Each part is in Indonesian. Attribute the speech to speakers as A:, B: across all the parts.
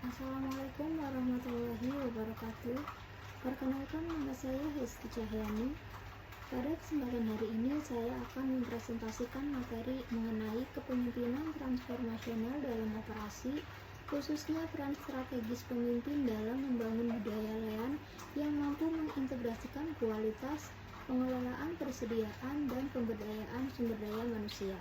A: Assalamualaikum warahmatullahi wabarakatuh. Perkenalkan, nama saya Hesti Cahyani. Pada kesempatan hari ini saya akan mempresentasikan materi mengenai kepemimpinan transformasional dalam operasi, khususnya peran strategis pemimpin dalam membangun budaya LEAN yang mampu mengintegrasikan kualitas, pengelolaan persediaan, dan pemberdayaan sumber daya manusia.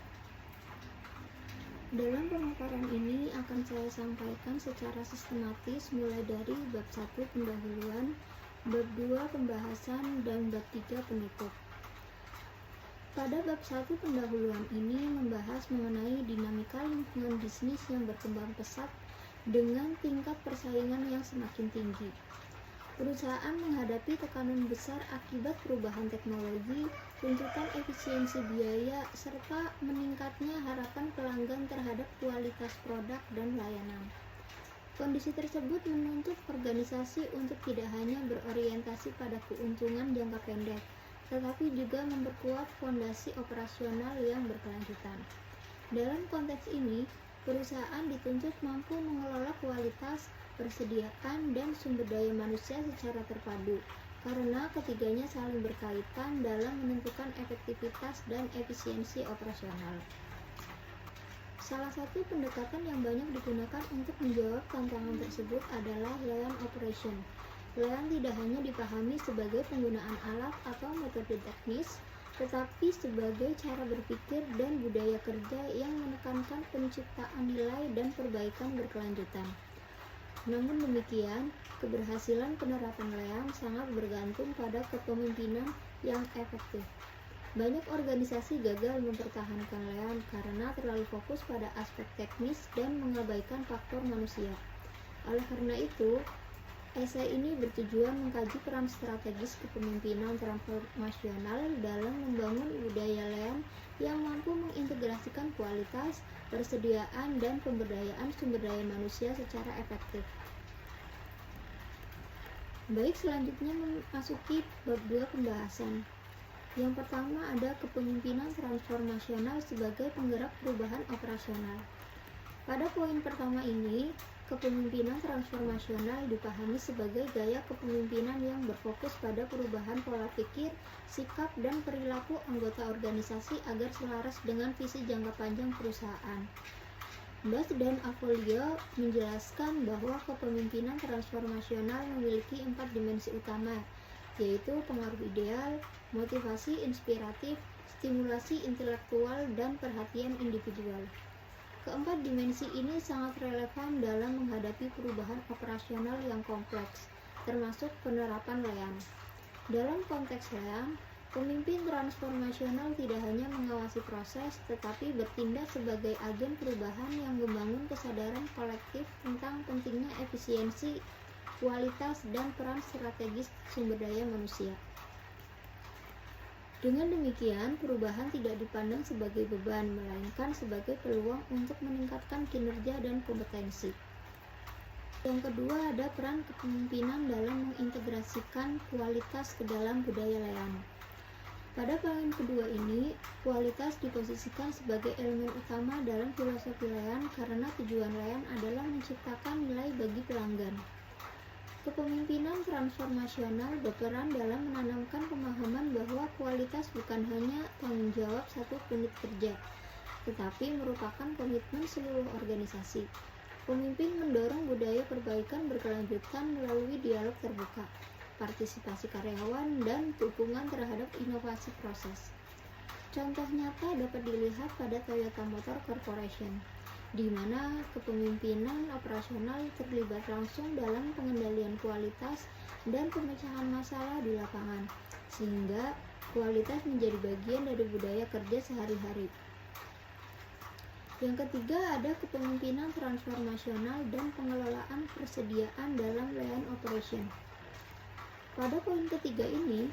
A: Dalam pemaparan ini akan saya sampaikan secara sistematis mulai dari bab 1 pendahuluan, bab 2 pembahasan, dan bab 3 penutup. Pada bab 1 pendahuluan ini membahas mengenai dinamika lingkungan bisnis yang berkembang pesat dengan tingkat persaingan yang semakin tinggi. Perusahaan menghadapi tekanan besar akibat perubahan teknologi, tuntutan efisiensi biaya, serta meningkatnya harapan pelanggan terhadap kualitas produk dan layanan. Kondisi tersebut menuntut organisasi untuk tidak hanya berorientasi pada keuntungan jangka pendek, tetapi juga memperkuat fondasi operasional yang berkelanjutan. Dalam konteks ini, perusahaan dituntut mampu mengelola kualitas, persediaan, dan sumber daya manusia secara terpadu, karena ketiganya saling berkaitan dalam menentukan efektivitas dan efisiensi operasional. Salah satu pendekatan yang banyak digunakan untuk menjawab tantangan tersebut adalah LEAN operation. LEAN tidak hanya dipahami sebagai penggunaan alat atau metode teknis, tetapi sebagai cara berpikir dan budaya kerja yang menekankan penciptaan nilai dan perbaikan berkelanjutan. Namun demikian, keberhasilan penerapan LEAN sangat bergantung pada kepemimpinan yang efektif. Banyak organisasi gagal mempertahankan LEAN karena terlalu fokus pada aspek teknis dan mengabaikan faktor manusia. Oleh karena itu, esai ini bertujuan mengkaji peran strategis kepemimpinan transformasional dalam membangun budaya LEAN yang mampu mengintegrasikan kualitas, persediaan, dan pemberdayaan sumber daya manusia secara efektif. Baik, selanjutnya memasuki bab 2 pembahasan. Yang pertama ada kepemimpinan transformasional sebagai penggerak perubahan operasional. Pada poin pertama ini, kepemimpinan transformasional dipahami sebagai gaya kepemimpinan yang berfokus pada perubahan pola pikir, sikap, dan perilaku anggota organisasi agar selaras dengan visi jangka panjang perusahaan. Bass dan Avolio menjelaskan bahwa kepemimpinan transformasional memiliki 4 dimensi utama, yaitu pengaruh ideal, motivasi inspiratif, stimulasi intelektual, dan perhatian individual. Keempat dimensi ini sangat relevan dalam menghadapi perubahan operasional yang kompleks, termasuk penerapan LEAN. Dalam konteks LEAN, pemimpin transformasional tidak hanya mengawasi proses, tetapi bertindak sebagai agen perubahan yang membangun kesadaran kolektif tentang pentingnya efisiensi, kualitas, dan peran strategis sumber daya manusia. Dengan demikian, perubahan tidak dipandang sebagai beban, melainkan sebagai peluang untuk meningkatkan kinerja dan kompetensi. Yang kedua ada peran kepemimpinan dalam mengintegrasikan kualitas ke dalam budaya LEAN. Pada poin kedua ini, kualitas diposisikan sebagai elemen utama dalam filosofi LEAN karena tujuan LEAN adalah menciptakan nilai bagi pelanggan. Kepemimpinan transformasional berperan dalam menanamkan pemahaman bahwa kualitas bukan hanya tanggung jawab satu unit kerja, tetapi merupakan komitmen seluruh organisasi. Pemimpin mendorong budaya perbaikan berkelanjutan melalui dialog terbuka, partisipasi karyawan, dan dukungan terhadap inovasi proses. Contoh nyata dapat dilihat pada Toyota Motor Corporation, di mana kepemimpinan operasional terlibat langsung dalam pengendalian kualitas dan pemecahan masalah di lapangan, sehingga kualitas menjadi bagian dari budaya kerja sehari-hari. Yang ketiga ada kepemimpinan transformasional dan pengelolaan persediaan dalam LEAN operation. Pada poin ketiga ini,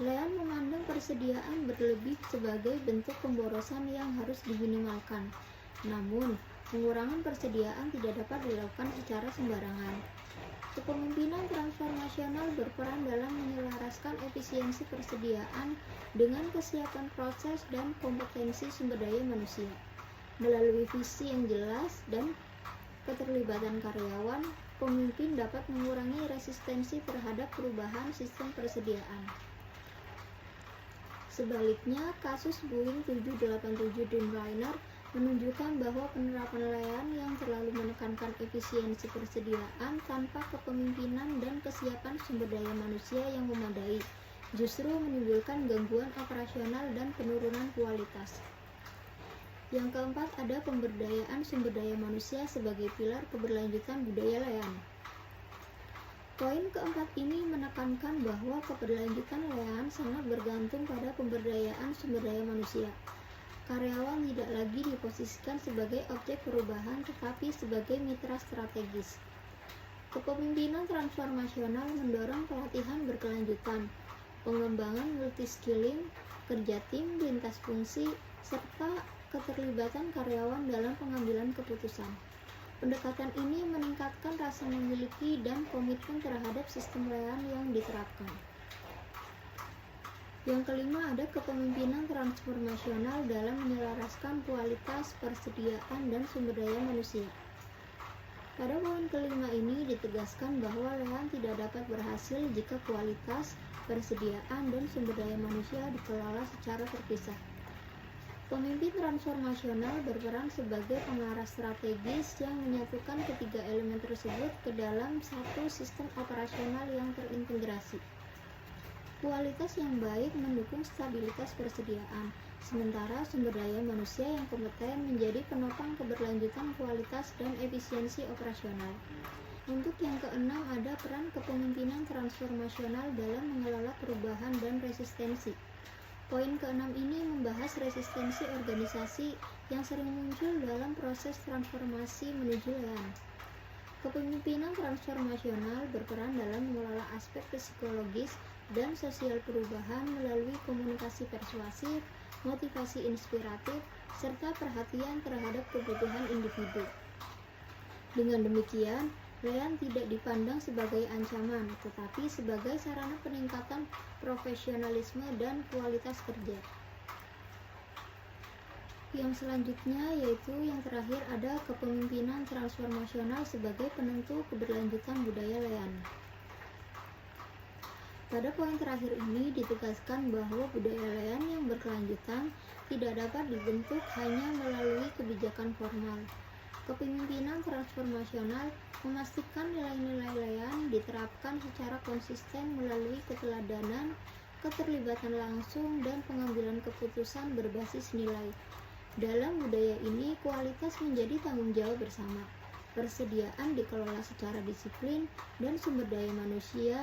A: LEAN memandang persediaan berlebih sebagai bentuk pemborosan yang harus diminimalkan. Namun, pengurangan persediaan tidak dapat dilakukan secara sembarangan. Kepemimpinan transformasional berperan dalam menyelaraskan efisiensi persediaan dengan kesiapan proses dan kompetensi sumber daya manusia. Melalui visi yang jelas dan keterlibatan karyawan, pemimpin dapat mengurangi resistensi terhadap perubahan sistem persediaan. Sebaliknya, kasus Boeing 787 Dreamliner menunjukkan bahwa penerapan layan yang terlalu menekankan efisiensi persediaan tanpa kepemimpinan dan kesiapan sumber daya manusia yang memadai justru menimbulkan gangguan operasional dan penurunan kualitas. Yang keempat, ada pemberdayaan sumber daya manusia sebagai pilar keberlanjutan budaya layan. Poin keempat ini menekankan bahwa keberlanjutan layan sangat bergantung pada pemberdayaan sumber daya manusia. Karyawan tidak lagi diposisikan sebagai objek perubahan tetapi sebagai mitra strategis. Kepemimpinan transformasional mendorong pelatihan berkelanjutan, pengembangan multiskilling, kerja tim lintas fungsi, serta keterlibatan karyawan dalam pengambilan keputusan. Pendekatan ini meningkatkan rasa memiliki dan komitmen terhadap sistem layan yang diterapkan. Yang kelima, ada kepemimpinan transformasional dalam menyelaraskan kualitas, persediaan, dan sumber daya manusia. Pada poin kelima ini ditegaskan bahwa layan tidak dapat berhasil jika kualitas, persediaan, dan sumber daya manusia dikelola secara terpisah. Pemimpin transformasional berperan sebagai pengarah strategis yang menyatukan ketiga elemen tersebut ke dalam satu sistem operasional yang terintegrasi. Kualitas yang baik mendukung stabilitas persediaan, sementara sumber daya manusia yang kompeten menjadi penopang keberlanjutan kualitas dan efisiensi operasional. Untuk yang keenam, ada peran kepemimpinan transformasional dalam mengelola perubahan dan resistensi. Poin keenam ini membahas resistensi organisasi yang sering muncul dalam proses transformasi menuju layan. Kepemimpinan transformasional berperan dalam mengelola aspek psikologis dan sosial perubahan melalui komunikasi persuasif, motivasi inspiratif, serta perhatian terhadap kebutuhan individu. Dengan demikian, layan tidak dipandang sebagai ancaman, tetapi sebagai sarana peningkatan profesionalisme dan kualitas kerja. Yang selanjutnya yaitu yang terakhir, ada kepemimpinan transformasional sebagai penentu keberlanjutan budaya layan. Pada poin terakhir ini ditegaskan bahwa budaya layan yang berkelanjutan tidak dapat dibentuk hanya melalui kebijakan formal. Kepemimpinan transformasional memastikan nilai-nilai layan diterapkan secara konsisten melalui keteladanan, keterlibatan langsung, dan pengambilan keputusan berbasis nilai. Dalam budaya ini, kualitas menjadi tanggung jawab bersama, persediaan dikelola secara disiplin, dan sumber daya manusia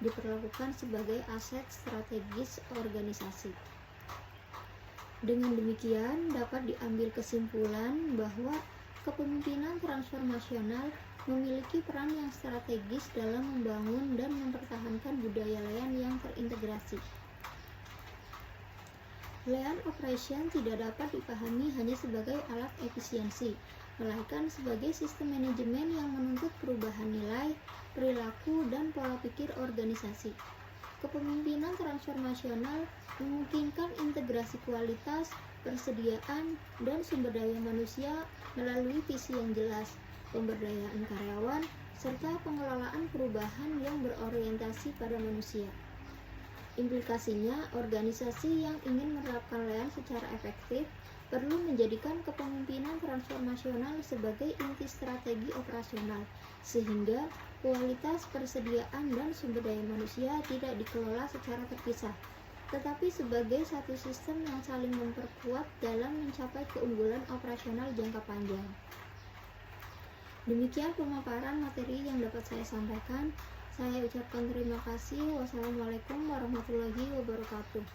A: diperlakukan sebagai aset strategis organisasi. Dengan demikian, dapat diambil kesimpulan bahwa kepemimpinan transformasional memiliki peran yang strategis dalam membangun dan mempertahankan budaya layan yang terintegrasi. Layan operation tidak dapat dipahami hanya sebagai alat efisiensi, melainkan sebagai sistem manajemen yang menuntut perubahan nilai, perilaku, dan pola pikir organisasi. Kepemimpinan transformasional memungkinkan integrasi kualitas, persediaan, dan sumber daya manusia melalui visi yang jelas, pemberdayaan karyawan, serta pengelolaan perubahan yang berorientasi pada manusia. Implikasinya, organisasi yang ingin menerapkan layan secara efektif perlu menjadikan kepemimpinan transformasional sebagai inti strategi operasional, sehingga kualitas, persediaan, dan sumber daya manusia tidak dikelola secara terpisah, tetapi sebagai satu sistem yang saling memperkuat dalam mencapai keunggulan operasional jangka panjang. Demikian pemaparan materi yang dapat saya sampaikan. Saya ucapkan terima kasih. Wassalamualaikum warahmatullahi wabarakatuh.